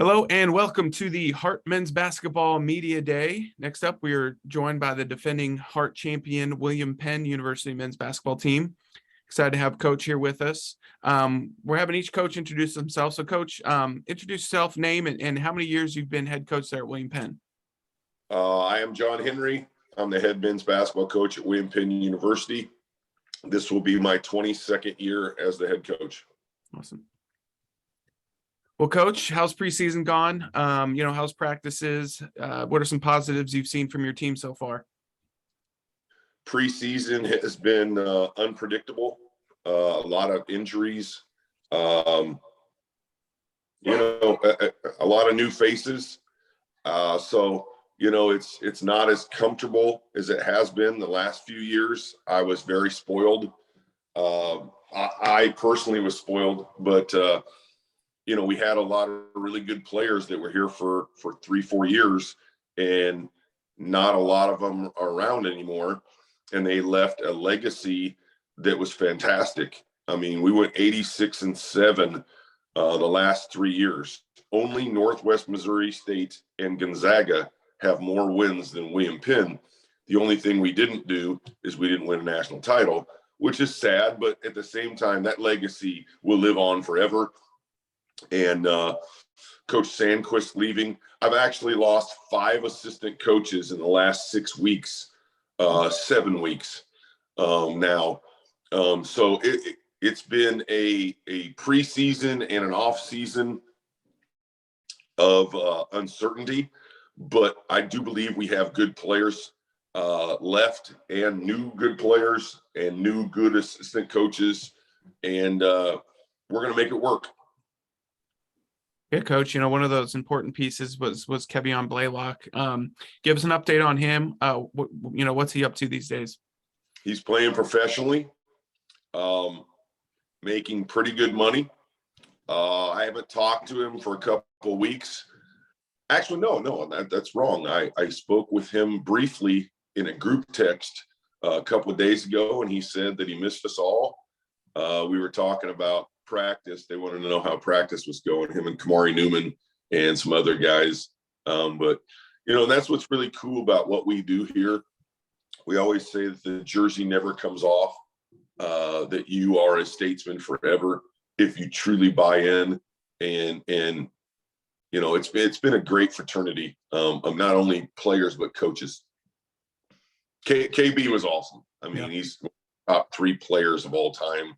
Hello and welcome to the Hart Men's Basketball Media Day. Next up, we are joined by the defending Hart champion William Penn University men's basketball team. Excited to have Coach here with us. We're having each coach introduce themselves. So, Coach, introduce yourself, name, and how many years you've been head coach there at William Penn. I am John Henry. I'm the head men's basketball coach at William Penn University. This will be my 22nd year as the head coach. Awesome. Well, Coach, how's preseason gone? How's practices? What are some positives you've seen from your team so far? Preseason has been unpredictable. A lot of injuries. A lot of new faces. It's not as comfortable as it has been the last few years. I was very spoiled. I personally was spoiled, but we had a lot of really good players that were here for 3-4 years, and not a lot of them are around anymore. And they left a legacy that was fantastic. I mean, we went 86-7 the last 3 years. Only Northwest Missouri State and Gonzaga have more wins than William Penn. The only thing we didn't do is we didn't win a national title, which is sad, but at the same time, that legacy will live on forever. And Coach Sandquist leaving. I've actually lost 5 assistant coaches in the last 6 weeks, 7 weeks now. So it's been a preseason and an off season of uncertainty, but I do believe we have good players left, and new good players and new good assistant coaches, and we're going to make it work. Yeah, Coach, one of those important pieces was Kevion Blaylock. Give us an update on him. What's he up to these days? He's playing professionally, making pretty good money. I haven't talked to him for a couple of weeks. Actually, no, that's wrong. I spoke with him briefly in a group text a couple of days ago, and he said that he missed us all. We were talking about practice. They wanted to know how practice was going, him and Kamari Newman and some other guys. But that's what's really cool about what we do here. We always say that the jersey never comes off, that you are a statesman forever if you truly buy in. And it's been a great fraternity of not only players but coaches. KB was awesome. I mean, He's top 3 players of all time,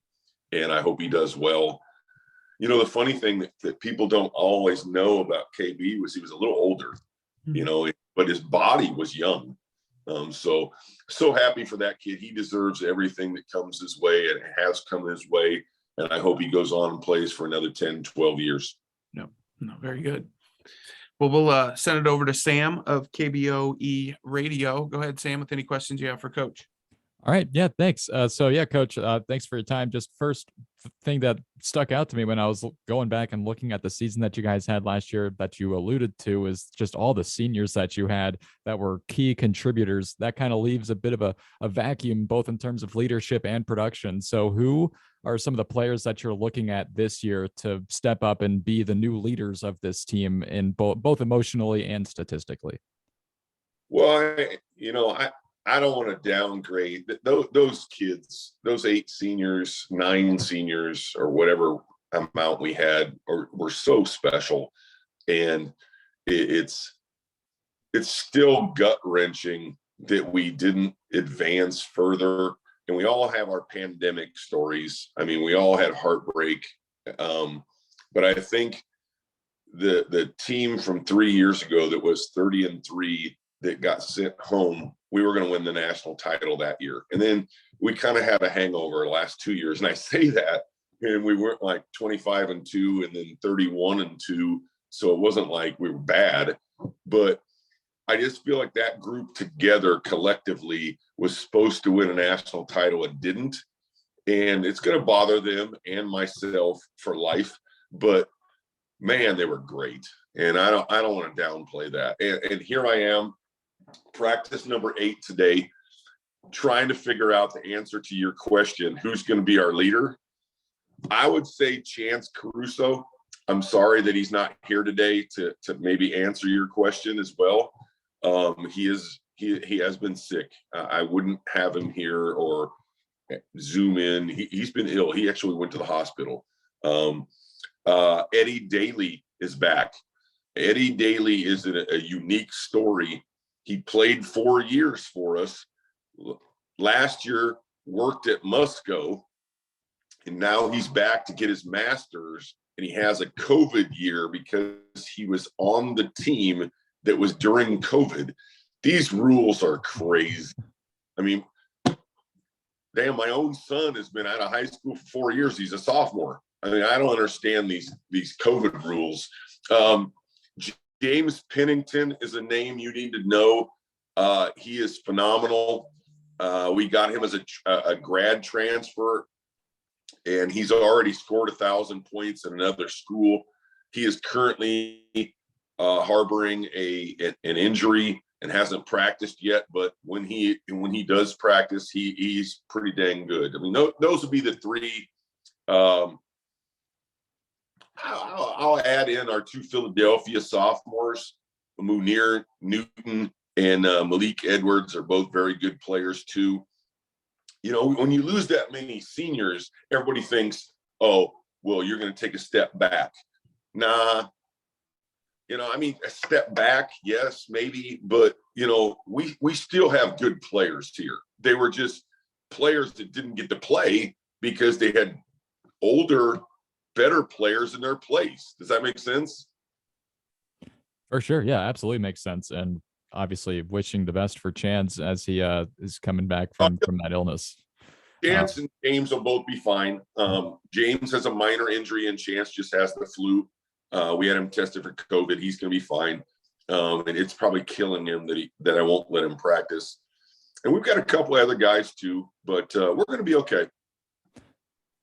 and I hope he does well. The funny thing that people don't always know about KB was he was a little older, but his body was young. So happy for that kid. He deserves everything that comes his way, and it has come his way. And I hope he goes on and plays for another 10, 12 years. No, very good. Well, we'll send it over to Sam of KBOE Radio. Go ahead, Sam, with any questions you have for Coach. All right. Yeah, thanks. Coach, thanks for your time. Just first thing that stuck out to me when I was going back and looking at the season that you guys had last year that you alluded to is just all the seniors that you had that were key contributors. That kind of leaves a bit of a vacuum, both in terms of leadership and production. So who are some of the players that you're looking at this year to step up and be the new leaders of this team in both emotionally and statistically? Well, I don't want to downgrade those kids, those 8 seniors, 9 seniors, or whatever amount we had, were so special. And it's still gut wrenching that we didn't advance further. And we all have our pandemic stories. I mean, we all had heartbreak. But I think the team from 3 years ago that was 30-3 that got sent home, we were going to win the national title that year. And then we kind of had a hangover the last 2 years. And I say that, and we weren't like 25-2 and then 31-2. So it wasn't like we were bad, but I just feel like that group together collectively was supposed to win a national title and didn't. And it's going to bother them and myself for life, but man, they were great. And I don't want to downplay that. And here I am, practice number 8 today, trying to figure out the answer to your question, who's going to be our leader? I would say Chance Caruso. I'm sorry that he's not here today to maybe answer your question as well. He has been sick. I wouldn't have him here or Zoom in. He's been ill. He actually went to the hospital. Eddie Daly is back. Eddie Daly is a unique story. He played 4 years for us. Last year, worked at Musco, and now he's back to get his master's, and he has a COVID year because he was on the team that was during COVID. These rules are crazy. I mean, damn, my own son has been out of high school for 4 years. He's a sophomore. I mean, I don't understand these COVID rules. James Pennington is a name you need to know. He is phenomenal. We got him as a grad transfer, and he's already scored 1,000 points in another school. He is currently harboring an injury and hasn't practiced yet. But when he does practice, he's pretty dang good. I mean, those would be the three. I'll add in our 2 Philadelphia sophomores, Munir Newton and Malik Edwards are both very good players too. You know, when you lose that many seniors, everybody thinks, oh, well, you're going to take a step back. Nah, you know, I mean, a step back, yes, maybe, but you know, we still have good players here. They were just players that didn't get to play because they had older, better players in their place. Does that make sense? For sure. Yeah, absolutely makes sense. And obviously wishing the best for Chance as he is coming back from that illness. Chance and James will both be fine. James has a minor injury and Chance just has the flu. We had him tested for COVID. He's going to be fine. And it's probably killing him that I won't let him practice. And we've got a couple other guys too, but we're going to be okay.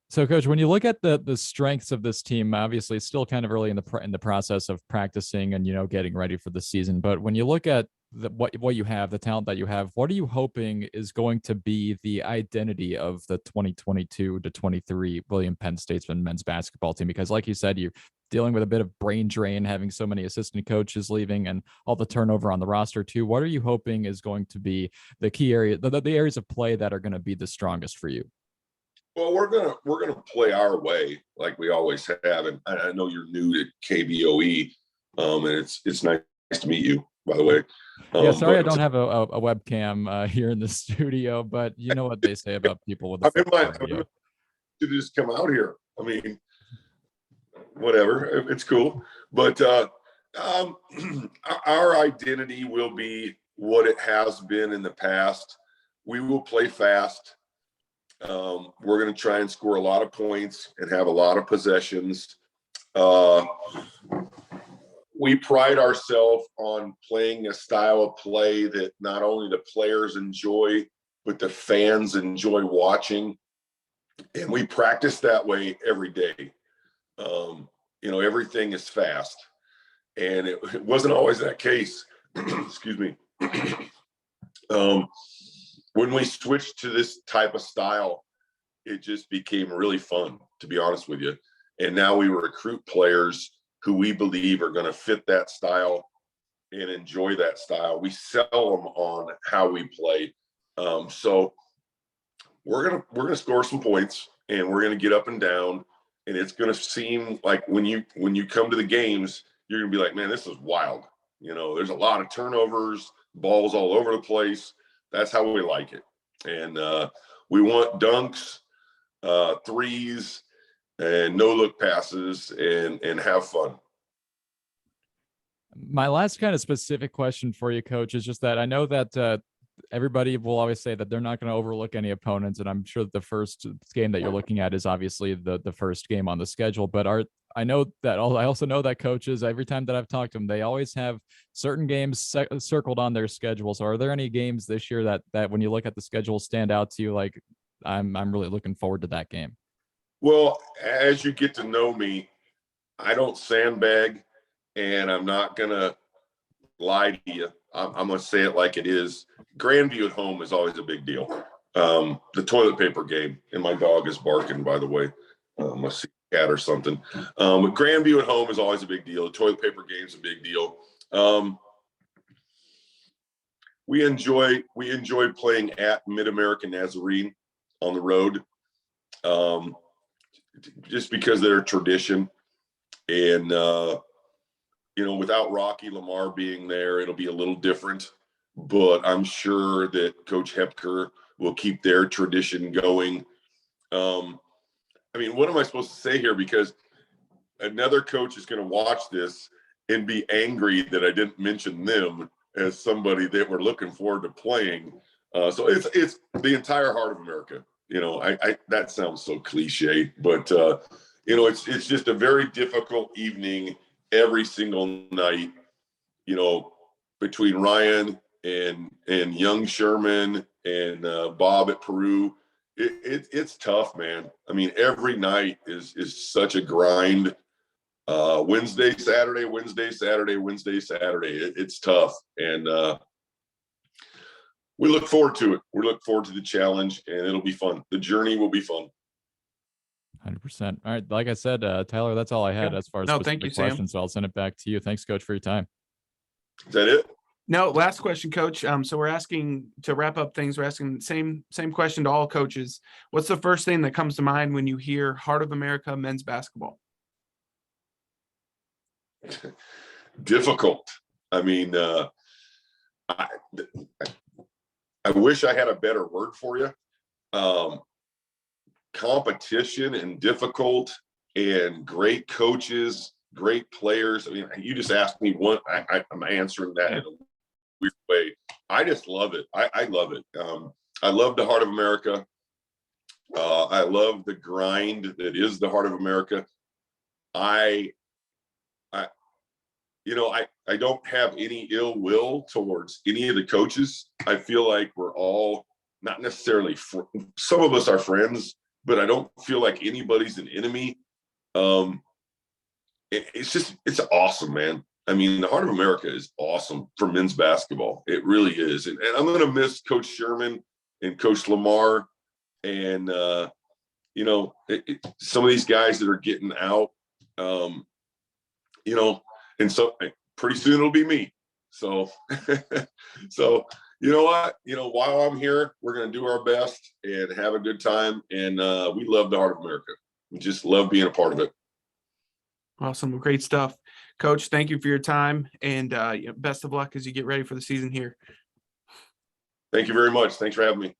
So, Coach, when you look at the strengths of this team, obviously it's still kind of early in the process of practicing and, you know, getting ready for the season. But when you look at what you have, the talent that you have, what are you hoping is going to be the identity of the 2022 to 23 William Penn Statesman men's basketball team? Because, like you said, you're dealing with a bit of brain drain, having so many assistant coaches leaving and all the turnover on the roster too. What are you hoping is going to be the key area, the areas of play that are going to be the strongest for you? Well, we're gonna play our way like we always have, and I know you're new to KBOE, and it's nice to meet you, by the way. Yeah, sorry, I don't have a webcam here in the studio, but you know what they say about people with. To just come out here. I mean, whatever, it's cool, but our identity will be what it has been in the past. We will play fast. We're going to try and score a lot of points and have a lot of possessions. We pride ourselves on playing a style of play that not only the players enjoy, but the fans enjoy watching. And we practice that way every day. You know, everything is fast. And it wasn't always that case. Excuse me. When we switched to this type of style, it just became really fun, to be honest with you. And now we recruit players who we believe are going to fit that style and enjoy that style. We sell them on how we play. So we're gonna score some points, and we're gonna get up and down, and it's gonna seem like when you come to the games, you're gonna be like, man, this is wild. You know, there's a lot of turnovers, balls all over the place. That's how we like it. And we want dunks, threes, and no look passes, and have fun. My last kind of specific question for you, Coach, is just that I know that everybody will always say that they're not going to overlook any opponents, and I'm sure that the first game that you're looking at is obviously the first game on the schedule. But I also know that coaches, every time that I've talked to them, they always have certain games circled on their schedule. So are there any games this year that when you look at the schedule stand out to you, like I'm really looking forward to that game? Well, as you get to know me, I don't sandbag, and I'm not gonna lie to you. I'm gonna say it like it is. Grandview at home is always a big deal. The toilet paper game, and my dog is barking, by the way. Let's see. cat or something. But Grandview at home is always a big deal. The toilet paper game is a big deal. We enjoy playing at Mid-American Nazarene on the road, just because they're a tradition. And without Rocky Lamar being there, it'll be a little different. But I'm sure that Coach Hepker will keep their tradition going. What am I supposed to say here? Because another coach is going to watch this and be angry that I didn't mention them as somebody that we're looking forward to playing. So it's the entire heart of America. That sounds so cliche, but it's just a very difficult evening every single night. Between Ryan and young Sherman and Bob at Peru, it's tough, man. Every night is such a grind. Wednesday, Saturday, Wednesday, Saturday, Wednesday, Saturday. It's tough. And we look forward to it. We look forward to the challenge, and it'll be fun. The journey will be fun. 100%. All right. Like I said, Tyler, that's all I had as far as thank you, questions. So I'll send it back to you. Thanks, Coach, for your time. Is that it? No, last question, Coach. So we're asking, to wrap up things, we're asking the same question to all coaches. What's the first thing that comes to mind when you hear Heart of America men's basketball? Difficult. I wish I had a better word for you. Competition and difficult, and great coaches, great players. You just asked me one. I'm answering that in a weird way. I just love it. I love it. I love the Heart of America. I love the grind that is the Heart of America. I don't have any ill will towards any of the coaches. I feel like we're all not necessarily, some of us are friends, but I don't feel like anybody's an enemy. It's awesome, man. The Heart of America is awesome for men's basketball. It really is. And I'm going to miss Coach Sherman and Coach Lamar and, some of these guys that are getting out, and so pretty soon it'll be me. So, you know what? While I'm here, we're going to do our best and have a good time. And we love the Heart of America. We just love being a part of it. Awesome. Great stuff. Coach, thank you for your time, and best of luck as you get ready for the season here. Thank you very much. Thanks for having me.